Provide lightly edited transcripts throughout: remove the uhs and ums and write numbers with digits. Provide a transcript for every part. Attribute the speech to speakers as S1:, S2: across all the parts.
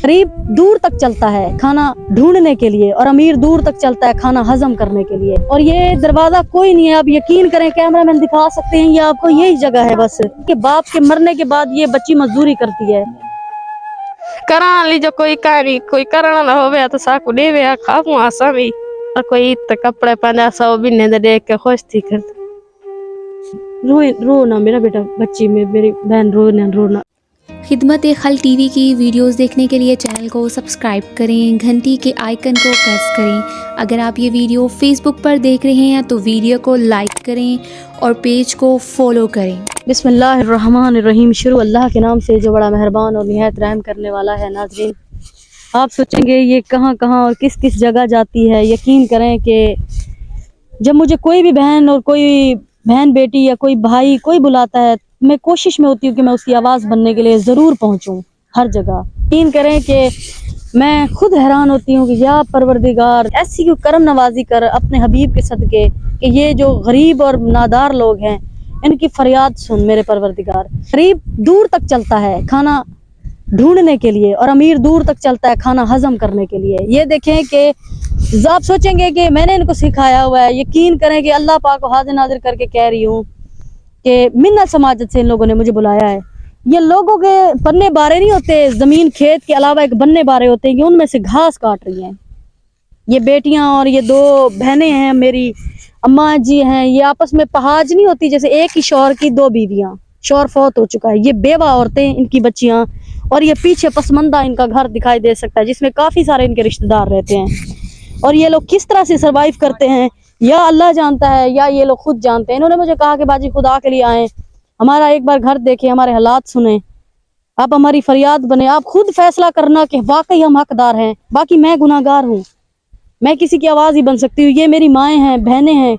S1: गरीब दूर तक चलता है खाना ढूंढने के लिए और अमीर दूर तक चलता है खाना हजम करने के लिए। और ये दरवाजा कोई नहीं है, आप यकीन करें, कैमरामैन दिखा सकते हैं, ये आपको यही जगह है बस। के बाप के मरने के बाद ये बच्ची मजदूरी करती है।
S2: करा लीजो कोई कारी कोई करना ना होवे तो साकू देवे खाऊ आसा भी और कोई इत कपड़े पहना सौ बिन्ने दे देख के खुश थी कर। रो ना मेरा बेटा, बच्ची में मेरी बहन रोना।
S3: खिदमत खल टीवी की वीडियोस देखने के लिए चैनल को सब्सक्राइब करें, घंटी के आइकन को प्रेस करें। अगर आप ये वीडियो फेसबुक पर देख रहे हैं तो वीडियो को लाइक करें और पेज को फॉलो करें।
S1: बिस्मिल्लाहिर्रहमानिर्रहीम, शुरू अल्लाह के नाम से जो बड़ा मेहरबान और निहायत रहम करने वाला है। नाज़रीन, आप सोचेंगे ये कहाँ कहाँ और किस किस जगह जाती है। यकीन करें कि जब मुझे कोई भी बहन और कोई बहन बेटी या कोई भाई कोई बुलाता है, मैं कोशिश में होती हूँ कि मैं उसकी आवाज़ बनने के लिए ज़रूर पहुँचूँ हर जगह। यकीन करें कि मैं खुद हैरान होती हूँ कि या परवरदिगार ऐसी क्यों करम नवाजी कर अपने हबीब के सदके कि ये जो गरीब और नादार लोग हैं इनकी फरियाद सुन मेरे परवरदिगार। गरीब दूर तक चलता है खाना ढूंढने के लिए और अमीर दूर तक चलता है खाना हजम करने के लिए। ये देखें कि आप सोचेंगे कि मैंने इनको सिखाया हुआ है। यकीन करें कि अल्लाह पाक को हाजिर नाजिर करके कह रही हूँ कि मिन्नत समाजत से इन लोगों ने मुझे बुलाया है। ये लोगों के बन्ने बारे नहीं होते, जमीन खेत के अलावा एक बन्ने बारे होते हैं कि उनमें से घास काट रही हैं। ये बेटियां और ये दो बहनें हैं, मेरी अम्मा जी हैं, ये आपस में पहाज नहीं होती जैसे एक ही शौहर की दो बीवियां, शौहर फौत हो चुका है, ये बेवा औरतें, इनकी बच्चियां, और ये पीछे पसमंदा इनका घर दिखाई दे सकता है जिसमें काफी सारे इनके रिश्तेदार रहते हैं। और ये लोग किस तरह से सरवाइव करते हैं या अल्लाह जानता है या ये लोग खुद जानते हैं। इन्होंने मुझे कहा कि बाजी खुदा के लिए आए, हमारा एक बार घर देखे, हमारे हालात सुने, आप हमारी फरियाद बने, आप खुद फैसला करना कि वाकई हम हकदार हैं, बाकी मैं गुनाहगार हूँ, मैं किसी की आवाज ही बन सकती हूँ। ये मेरी माएँ हैं, बहनें हैं,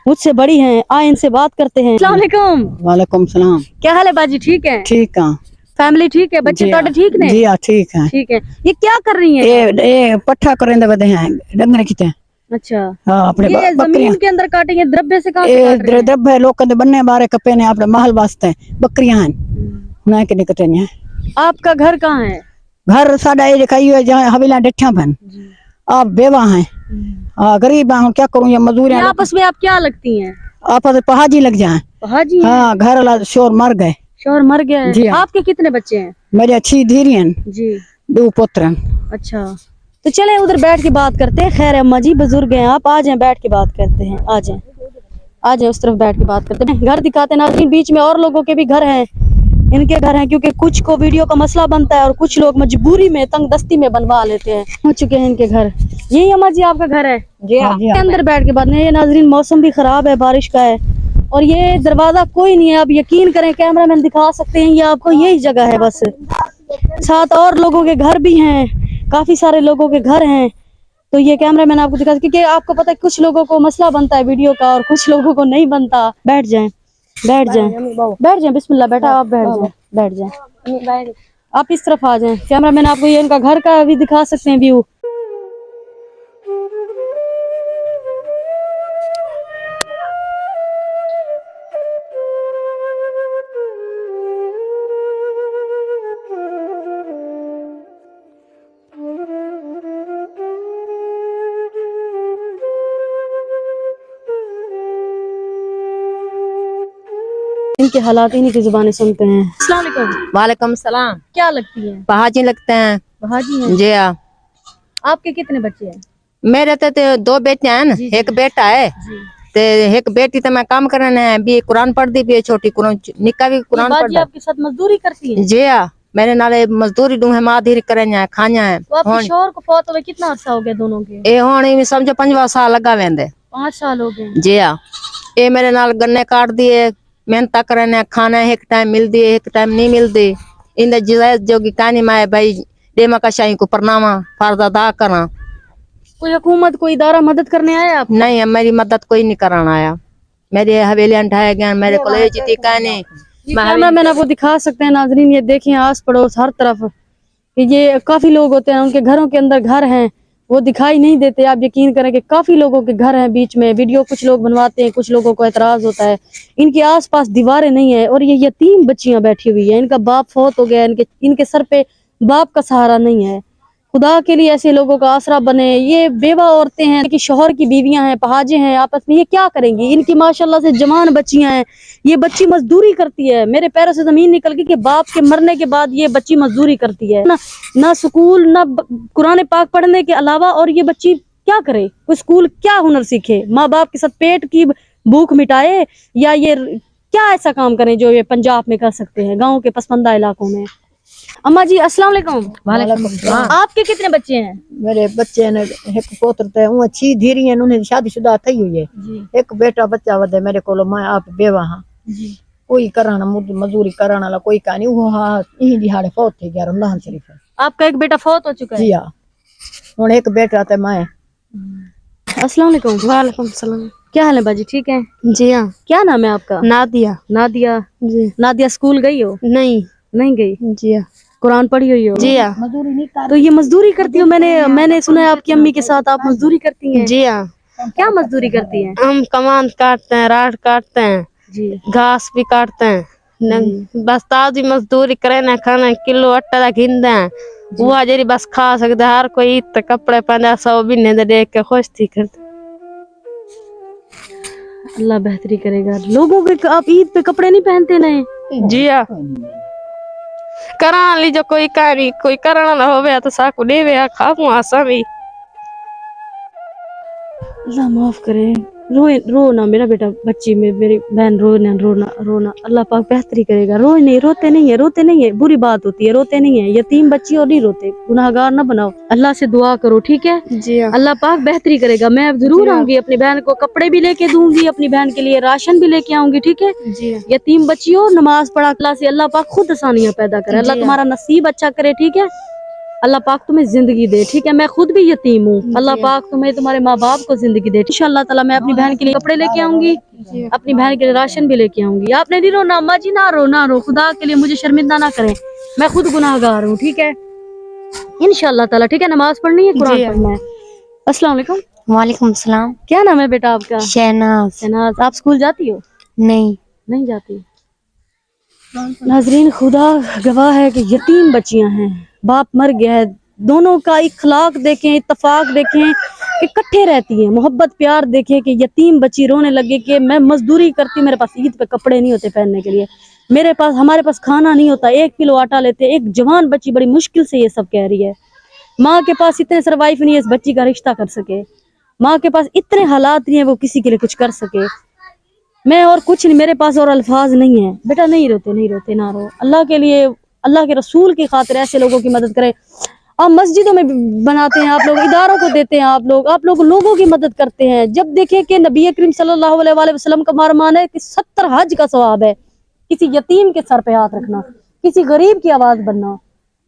S1: मुझसे बड़ी हैं, आए इनसे बात करते हैं। अस्सलाम वालेकुम।
S4: वालेकुम सलाम।
S1: क्या हाल है बाजी? ठीक है?
S4: ठीक है।
S1: फैमिली ठीक है? बच्चे तो ठीक ने?
S4: जी हाँ ठीक है।
S1: ठीक है। ये क्या कर रही हैं?
S4: ये पट्ठा करेंदे बदे हैं डंगर खींचे।
S1: अच्छा,
S4: हाँ, अपने
S1: ये जमीन के अंदर काटेंगे, द्रब्बे से कहाँ से काट रहे हैं?
S4: द्रब्बे लोग कहते बन्ने बारे कपे ने अपने महल वास्ते बकरियां हैं ना के निकते नहीं।
S1: आपका घर कहाँ है?
S4: घर साडा ये कही है जहाँ हवेलियां डिठा बन। आप बेवा हैं, गरीब हैं, क्या करूँ, ये मजदूरियां।
S1: आपस में आप क्या लगती हैं?
S4: आपस में पहाजी लग जाए।
S1: पहाजी?
S4: हाँ, घर वाला शोर मर गए।
S1: शोहर मर गया है?
S4: जी हाँ।
S1: आपके कितने बच्चे हैं?
S4: मेरे 6 धीरियन
S1: जी,
S4: 2 पुत्र।
S1: अच्छा, तो चले उधर बैठ के बात करते हैं। खैर अम्मा जी बुजुर्ग हैं, आप आ जाएं, बैठ के बात करते हैं। आ जाएं उस तरफ बैठ के बात करते हैं। घर दिखाते हैं नाज़रीन, बीच में और लोगों के भी घर हैं, इनके घर हैं, क्योंकि कुछ को वीडियो का मसला बनता है और कुछ लोग मजबूरी में तंग दस्ती में बनवा लेते हैं। हो चुके हैं इनके घर। यही अम्मा जी आपका घर है?
S4: जी हाँ।
S1: अंदर बैठ के बात नहीं। नाज़रीन, मौसम भी खराब है, बारिश का है, और ये दरवाजा कोई नहीं है, आप यकीन करें, कैमरामैन दिखा सकते हैं, ये आपको यही जगह है बस। साथ और लोगों के घर भी हैं, काफी सारे लोगों के घर हैं, तो ये कैमरामैन आपको दिखा, क्योंकि आपको पता है कुछ लोगों को मसला बनता है वीडियो का और कुछ लोगों को नहीं बनता। बैठ जाएं, बिस्मिल्लाह, बैठा आप, बैठ जाएं। आप इस तरफ आ जाएं, कैमरामैन आपको ये इनका घर का भी दिखा सकते हैं व्यू। इनके हालात इन्हीं की जुबानी सुनते हैं। अस्सलाम वालेकुम।
S5: वालेकुम सलाम।
S1: क्या लगती हैं?
S5: पहाजी लगते हैं।
S1: पहाजी हैं?
S5: जी हाँ।
S1: आपके कितने बच्चे हैं?
S5: मेरे तो 2 बेटियां हैं ना, एक बेटा है, ते एक बेटी तो मैं काम करने है, भी कुरान पढ़ दी, भी छोटी कुरान, निक्का भी कुरान पढ़ दी।
S1: आपके साथ मजदूरी करती है?
S5: जी हाँ, मैंने नाले मजदूरी दूं है, माधीर करें है, खाया है।
S1: तो आपके शौहर को फौत हुए कितना अरसा हो गया दोनों के?
S5: ए होने समझो 5 साल लगा वेंदे।
S1: 5 साल हो गए?
S5: जी हाँ। ये मेरे नाल गन्ने काट दिए, मेहनत करें, खाना एक टाइम मिलती है, एक टाइम नहीं मिलती। इन जोगी कहानी माए भाई डेमा का शाही को परनामा फर्ज अदा करा।
S1: कोई हुकूमत, कोई इदारा मदद करने आया आप?
S5: नहीं, मेरी मदद कोई नहीं कराना आया। मेरे हवेलियां ढाए गए, मेरे कॉलेज थी कहने।
S1: मैंने आपको दिखा सकते हैं नाजरीन, ये देखें आस पड़ोस हर तरफ, ये काफी लोग होते हैं, उनके घरों के अंदर घर हैं, वो दिखाई नहीं देते। आप यकीन करें कि काफी लोगों के घर हैं बीच में, वीडियो कुछ लोग बनवाते हैं, कुछ लोगों को एतराज होता है। इनके आसपास दीवारें नहीं है और ये यतीम बच्चियां बैठी हुई है, इनका बाप फौत हो गया, इनके सर पे बाप का सहारा नहीं है। खुदा के लिए ऐसे लोगों का आसरा बने। ये बेवा औरतें हैं कि शौहर की बीवियां हैं, पहाजे हैं, आपस में ये क्या करेंगी? इनकी माशाल्लाह से जवान बच्चियां हैं, ये बच्ची मजदूरी करती है। मेरे पैरों से जमीन निकल गई कि बाप के मरने के बाद ये बच्ची मजदूरी करती है ना स्कूल ना कुरान पाक पढ़ने के अलावा, और ये बच्ची क्या करे? कोई स्कूल क्या हुनर सीखे? माँ बाप के साथ पेट की भूख मिटाए, या ये क्या ऐसा काम करें जो ये पंजाब में कर सकते हैं, गाँव के पसमंदा इलाकों में? अम्मा जी अस्सलाम वालेकुम।
S4: वालेकुम सलाम।
S1: आपके कितने बच्चे हैं?
S4: मेरे बच्चे ने एक पोत्र ते हूं अच्छी धीरी है, उन्हें शादीशुदा थई हुई है। एक बेटा बच्चा वदे मेरे कोलो, मैं आप बेवा हां। कोई कराना मजदूरी कराने वाला कोई का नहीं। वो हां ई दिहाड़े फौत थे गया रमजान शरीफ है।
S1: आपका एक बेटा फौत हो चुका है?
S4: जी हां, हुन एक बेटा ते मैं।
S1: अस्सलाम वालेकुम।
S2: वालेकुम सलाम।
S1: क्या हाल है बाजी? ठीक है
S2: जी हाँ।
S1: क्या नाम है आपका?
S2: नादिया।
S1: नादिया।
S2: जी।
S1: नादिया स्कूल गई हो?
S2: नहीं।
S1: नहीं गई?
S2: जी हाँ।
S1: कुरान पढ़ी हुई हो?
S2: जी हाँ।
S4: मजदूरी नहीं कर।
S1: तो ये मजदूरी करती हो? मैंने सुना है आपकी अम्मी के साथ आप मजदूरी करती हैं।
S2: जी हाँ।
S1: क्या मजदूरी करती हैं?
S2: हम कमान काटते हैं, राड काटते हैं,
S1: जी।
S2: घास भी काटते हैं। बस ताजी मजदूरी करे ना, खाना किलो आटा दा घिंदे हैं, वो जेरी बस खा सकते। हर कोई ईद कपड़े 500 महीने दे देख के खुश थी करते।
S1: अल्लाह बेहतरी करेगा। लोगों के आप ईद पे कपड़े नहीं पहनते नए?
S2: जी हाँ। करा ली जो कोई कारी कोई करना ना होवे तो साकू देवे खाऊं आसा भी।
S1: अल्लाह माफ करे। रो ना मेरा बेटा, बच्ची में मेरी बहन रोना। अल्लाह पाक बेहतरी करेगा। रोते नहीं है, बुरी बात होती है, रोते नहीं है। यतीम बच्ची और नहीं रोते, गुनाहगार ना बनाओ। अल्लाह से दुआ करो, ठीक है?
S2: जी हाँ।
S1: अल्लाह पाक बेहतरी करेगा। मैं अब जरूर आऊंगी, अपनी बहन को कपड़े भी लेके दूंगी, अपनी बहन के लिए राशन भी लेके आऊंगी, ठीक है?
S2: जी हाँ।
S1: यतीम बच्चियों नमाज पढ़ा, अल्लाह से अल्लाह पाक खुद आसानियां पैदा करे। अल्लाह तुम्हारा नसीब अच्छा करे, ठीक है? अल्लाह पाक तुम्हें जिंदगी दे, ठीक है? मैं खुद भी यतीम हूँ। अल्लाह पाक तुम्हें तुम्हारे माँ बाप को जिंदगी दे। इंशाअल्लाह ताला मैं अपनी बहन के लिए कपड़े लेके आऊंगी, अपनी बहन के लिए राशन भी लेके आऊंगी। आपने नहीं रोना अम्मा जी, ना रो। खुदा के लिए मुझे शर्मिंदा ना करें, मैं खुद गुनाहगार हूँ, ठीक है? इंशाअल्लाह ताला, ठीक है? नमाज पढ़नी है, कुरान पढ़ना है। अस्सलाम वालेकुम।
S6: वालेकुम सलाम।
S1: क्या नाम है बेटा आपका?
S6: शहनाज।
S1: आप स्कूल जाती हो? नहीं जाती। नाजरीन, खुदा गवाह है कि यतीम बच्चियां हैं, बाप मर गया है। दोनों का इखलाक देखें, इत्तफाक देखें कि इकट्ठे रहती हैं, मोहब्बत प्यार देखें कि यतीम बच्ची रोने लगे कि मैं मजदूरी करती, मेरे पास ईद पे कपड़े नहीं होते पहनने के लिए, हमारे पास खाना नहीं होता, 1 किलो आटा लेते। एक जवान बच्ची बड़ी मुश्किल से ये सब कह रही है। माँ के पास इतने सर्वाइव नहीं है इस बच्ची का रिश्ता कर सके, माँ के पास इतने हालात नहीं है वो किसी के लिए कुछ कर सके। मैं और कुछ नहीं, मेरे पास और अल्फाज नहीं है। बेटा नहीं रोते, ना रो। अल्लाह के लिए, अल्लाह के रसूल की खातिर ऐसे लोगों की मदद करें। आप मस्जिदों में बनाते हैं, आप लोग इदारों को देते हैं, आप लोग लोगों की मदद करते हैं। जब देखें कि नबी करीम सल्लल्लाहु अलैहि वसल्लम का फरमान है कि 70 हज का सवाब है किसी यतीम के सर पे हाथ रखना, किसी गरीब की आवाज बनना।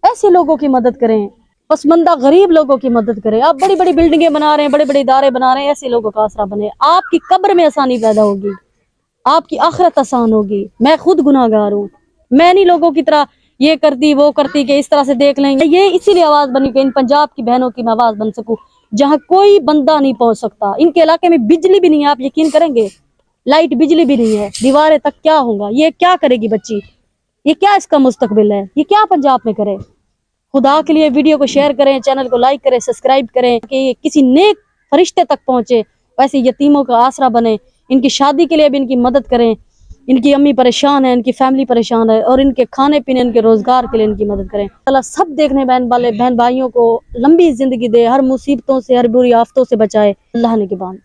S1: ऐसे लोगों की मदद करें, पसमंदा गरीब लोगों की मदद करें। आप बड़ी बड़ी बिल्डिंगें बना रहे हैं, बड़े बड़े इदारे बना रहे हैं, ऐसे लोगों का आसरा बने। आपकी कब्र में आसानी पैदा होगी, आपकी आखिरत आसान होगी। मैं खुद गुनाहगार हूँ, मैं नहीं लोगों की तरह ये करती वो करती कि इस तरह से देख लेंगे। ये इसीलिए आवाज बनी कि इन पंजाब की बहनों की मैं आवाज बन सकूं, जहाँ कोई बंदा नहीं पहुंच सकता। इनके इलाके में बिजली भी नहीं है, आप यकीन करेंगे? लाइट बिजली भी नहीं है, दीवारें तक क्या होगा? ये क्या करेगी बच्ची? ये क्या इसका मुस्तकबिल है? ये क्या पंजाब में करे? खुदा के लिए वीडियो को शेयर करें, चैनल को लाइक करें, सब्सक्राइब करें कि ये किसी नेक फरिश्ते तक पहुंचे, वैसे यतीमों का आसरा बने। इनकी शादी के लिए भी इनकी मदद करें। इनकी अम्मी परेशान है, इनकी फैमिली परेशान है, और इनके खाने पीने, इनके रोजगार के लिए इनकी मदद करें। अल्लाह सब देखने वाले बहन भाइयों को लंबी जिंदगी दे, हर मुसीबतों से, हर बुरी आफतों से बचाए। अल्लाह ने के बाद